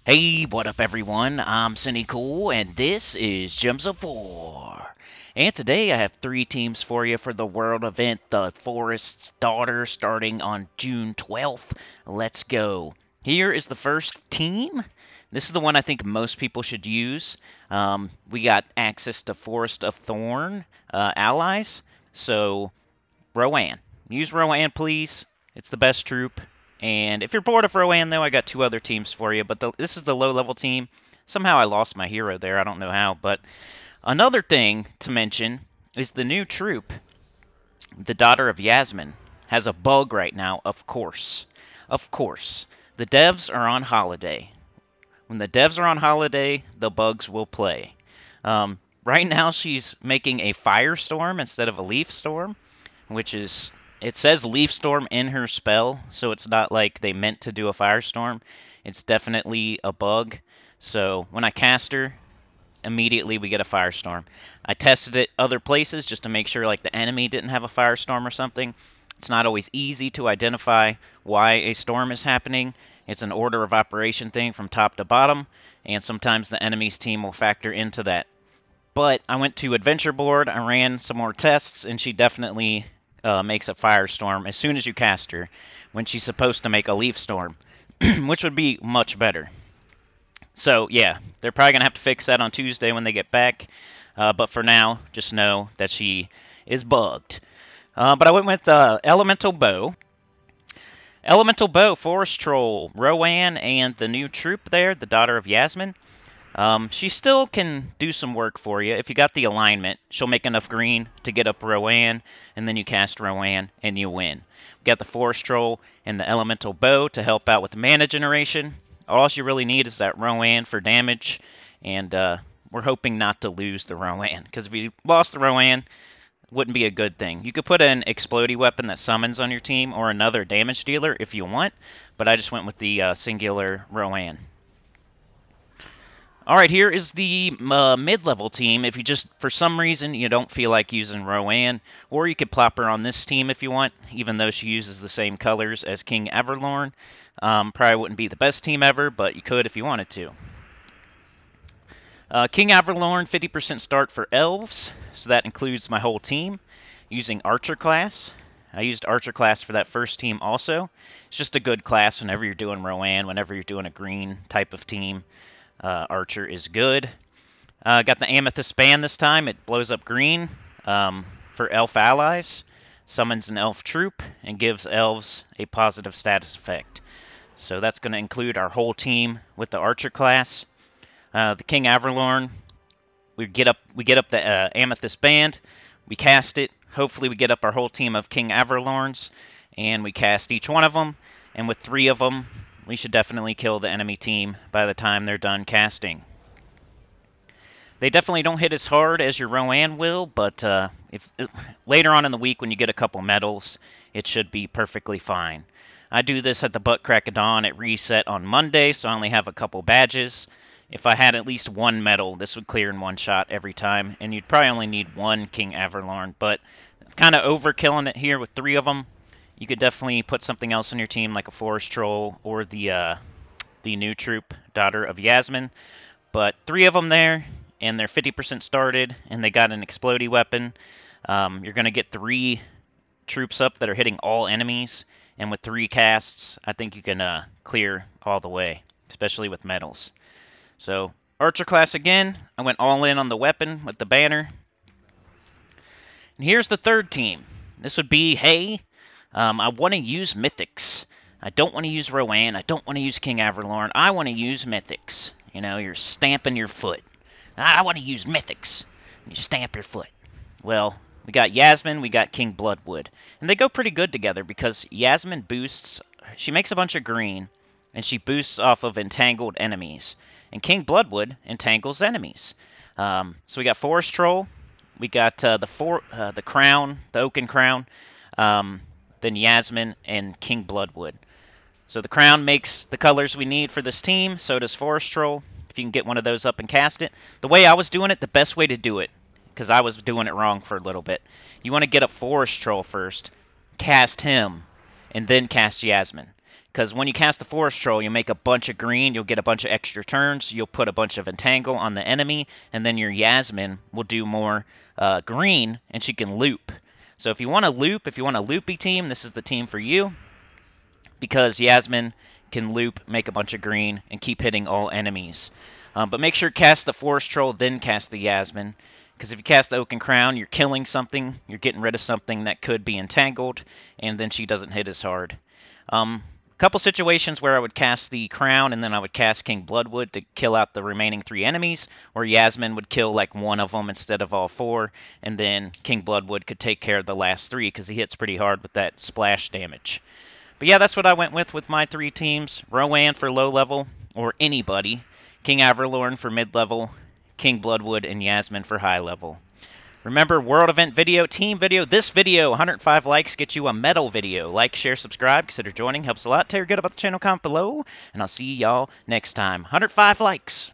Hey, what up, everyone? I'm Sinnycool, and this is Gems of War. And today I have three teams for you for the world event, the Forest's Daughter, starting on June 12th. Let's go. Here is the first team. This is the one I think most people should use. We got access to Forest of Thorn allies, so Rowan. Use Rowan, please. It's the best troop. And if you're bored of Rowan, though, I got two other teams for you. But this is the low-level team. Somehow I lost my hero there. I don't know how. But another thing to mention is the new troop, the Daughter of Yasmin, has a bug right now, of course. Of course. The devs are on holiday. When the devs are on holiday, the bugs will play. Right now, she's making a firestorm instead of a leaf storm, which is... It says Leaf Storm in her spell, so it's not like they meant to do a Firestorm. It's definitely a bug. So when I cast her, immediately we get a Firestorm. I tested it other places just to make sure like the enemy didn't have a Firestorm or something. It's not always easy to identify why a storm is happening. It's an order of operation thing from top to bottom, and sometimes the enemy's team will factor into that. But I went to Adventure Board, I ran some more tests, and she definitely... makes a firestorm as soon as you cast her, when she's supposed to make a leaf storm, which would be much better. So yeah, they're probably gonna have to fix that on Tuesday when they get back. But for now, just know that she is bugged. But I went with Elemental Bow. Elemental Bow, Forest Troll, Rowan, and the new troop there, the Daughter of Yasmin. She still can do some work for you. If you got the alignment, she'll make enough green to get up Rowan, and then you cast Rowan, and you win. We got the Forest Troll and the Elemental Bow to help out with mana generation. All you really need is that Rowan for damage, and we're hoping not to lose the Rowan, because if you lost the Rowan, it wouldn't be a good thing. You could put an explodey weapon that summons on your team, or another damage dealer if you want, but I just went with the singular Rowan. Alright, here is the mid-level team. If you just, for some reason, you don't feel like using Rowan, or you could plop her on this team if you want, even though she uses the same colors as King Everlorn. Probably wouldn't be the best team ever, but you could if you wanted to. King Everlorn, 50% start for elves, so that includes my whole team, using Archer class. I used Archer class for that first team also. It's just a good class whenever you're doing Rowan, whenever you're doing a green type of team. Archer is good. Got the Amethyst Band this time. It blows up green for elf allies, summons an elf troop, and gives elves a positive status effect. So that's going to include our whole team with the Archer class. The King Everlorn, we get up the Amethyst Band, we cast it. Hopefully we get up our whole team of King Everlorns, and we cast each one of them. And with 3 of them, we should definitely kill the enemy team by the time they're done casting. They definitely don't hit as hard as your Rowan will, but later on in the week when you get a couple medals, it should be perfectly fine. I do this at the butt crack of dawn at reset on Monday, so I only have a couple badges. If I had at least 1 medal, this would clear in 1 shot every time, and you'd probably only need 1 King Everlorn, but kind of overkilling it here with 3 of them. You could definitely put something else on your team, like a Forest Troll or the new troop, Daughter of Yasmin. But 3 of them there, and they're 50% started, and they got an explodey weapon. You're going to get 3 troops up that are hitting all enemies, and with 3 casts, I think you can clear all the way, especially with medals. So, Archer class again. I went all in on the weapon with the banner. And here's the third team. This would be, hey... I want to use mythics. I don't want to use Rowan. I don't want to use King Everlorn. I want to use mythics. You know, you're stamping your foot. I want to use mythics. You stamp your foot. Well, we got Yasmin, we got King Bloodwood. And they go pretty good together because Yasmin boosts... She makes a bunch of green, and she boosts off of entangled enemies. And King Bloodwood entangles enemies. So we got Forest Troll. We got the Crown, the Oaken Crown. Then Yasmin and King Bloodwood. So the crown makes the colors we need for this team, so does Forest Troll, if you can get one of those up and cast it. The way I was doing it, the best way to do it, because I was doing it wrong for a little bit, you want to get up Forest Troll first, cast him, and then cast Yasmin. Because when you cast the Forest Troll, you'll make a bunch of green, you'll get a bunch of extra turns, you'll put a bunch of Entangle on the enemy, and then your Yasmin will do more green, and she can loop. So if you want to loop, if you want a loopy team, this is the team for you. Because Yasmin can loop, make a bunch of green, and keep hitting all enemies. But make sure to cast the Forest Troll, then cast the Yasmin. Because if you cast the Oaken Crown, you're killing something, you're getting rid of something that could be entangled, and then she doesn't hit as hard. Couple situations where I would cast the Crown, and then I would cast King Bloodwood to kill out the remaining 3 enemies, or Yasmin would kill like one of them instead of all 4, and then King Bloodwood could take care of the last 3, because he hits pretty hard with that splash damage. But yeah, that's what I went with my 3 teams. Rowan for low level, or anybody. King Averlorn for mid level. King Bloodwood and Yasmin for high level. Remember, world event video, team video. This video, 105 likes, gets you a medal video. Like, share, subscribe, consider joining. Helps a lot. Tell your good about the channel, comment below. And I'll see y'all next time. 105 likes.